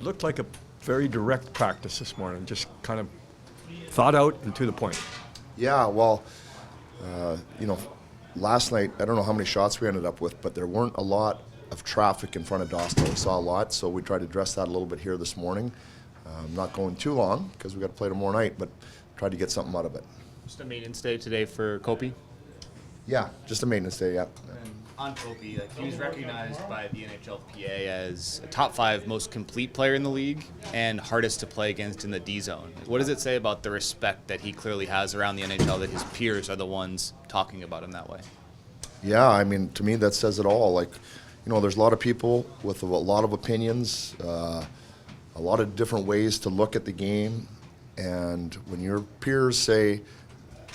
Looked like a very direct practice this morning, just kind of thought out and to the point. Yeah, well, last night, I don't know how many shots we ended up with, but there weren't a lot of traffic in front of Dostal. We saw a lot, so we tried to address that a little bit here this morning. Not going too long because we got to play tomorrow night, but tried to get something out of it. Just a maintenance day today for Kopi? Yeah, just a maintenance day, yeah. And on Kopi, he was recognized by the NHLPA as a top 5 most complete player in the league and hardest to play against in the D zone. What does it say about the respect that he clearly has around the NHL that his peers are the ones talking about him that way? Yeah, I mean, to me, that says it all. There's a lot of people with a lot of opinions, a lot of different ways to look at the game, and when your peers say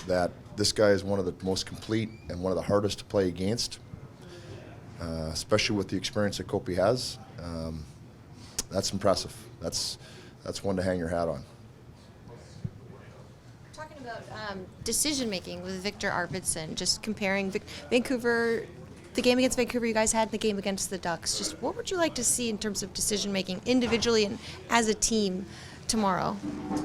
that this guy is one of the most complete and one of the hardest to play against, especially with the experience that Kopi has, that's impressive. That's one to hang your hat on. Talking about decision-making with Victor Arvidsson, just comparing Vancouver, the game against Vancouver you guys had, and the game against the Ducks. Just what would you like to see in terms of decision-making individually and as a team tomorrow?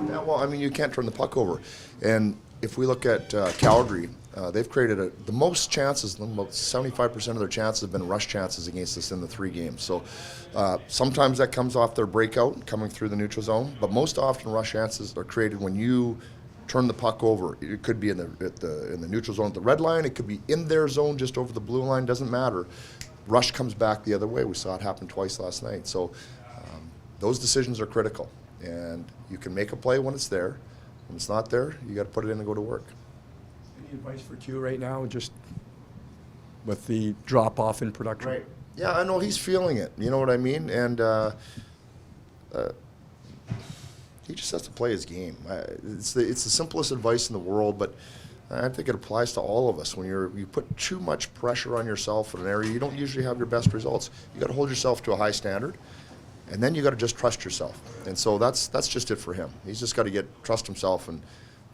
Yeah, well, I mean, you can't turn the puck over. And if we look at Calgary, they've created the most chances, about 75% of their chances have been rush chances against us in the 3 games. So sometimes that comes off their breakout coming through the neutral zone, but most often rush chances are created when you turn the puck over. It could be in the neutral zone at the red line, it could be in their zone just over the blue line, doesn't matter. Rush comes back the other way. We saw it happen twice last night. So those decisions are critical, and you can make a play when it's there. When it's not there, you got to put it in and go to work. Any advice for Q right now, just with the drop-off in production? Right. Yeah, I know he's feeling it. You know what I mean? And he just has to play his game. It's the simplest advice in the world, but I think it applies to all of us. When you put too much pressure on yourself in an area, you don't usually have your best results. You got to hold yourself to a high standard, and then you got to just trust yourself. And so that's just it for him. He's just got to trust himself and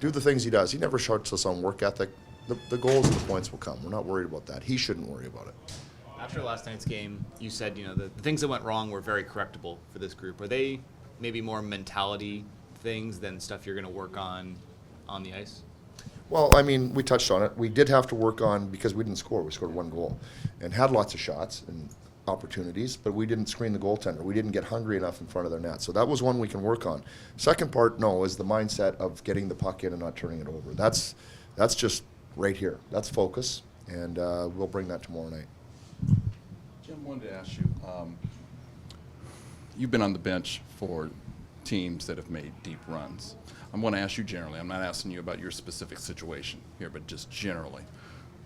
do the things he does. He never shorts us on work ethic. The goals and the points will come. We're not worried about that. He shouldn't worry about it. After last night's game, you said the things that went wrong were very correctable for this group. Are they maybe more mentality things than stuff you're going to work on the ice? Well, I mean, we touched on it. We did have to work on, because we didn't score. We scored 1 goal and had lots of shots and opportunities, but we didn't screen the goaltender. We didn't get hungry enough in front of their net. So that was one we can work on. Second part, is the mindset of getting the puck in and not turning it over. That's just right here. That's focus, and we'll bring that tomorrow night. Jim, wanted to ask you, you've been on the bench for teams that have made deep runs. I'm going to ask you generally. I'm not asking you about your specific situation here, but just generally.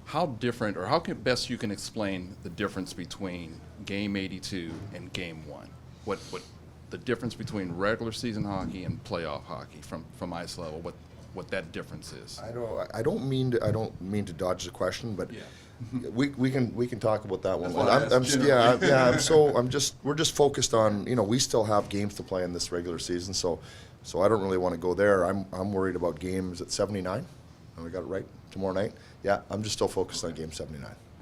How different, or how best you can explain the difference between Game 82 and Game 1? What the difference between regular season hockey and playoff hockey from ice level? What that difference is? I don't mean to dodge the question, but yeah. we can talk about that one. We're just focused on, we still have games to play in this regular season, so I don't really want to go there. I'm worried about games at 79. We got it right tomorrow night. Yeah, I'm just still focused on game 79.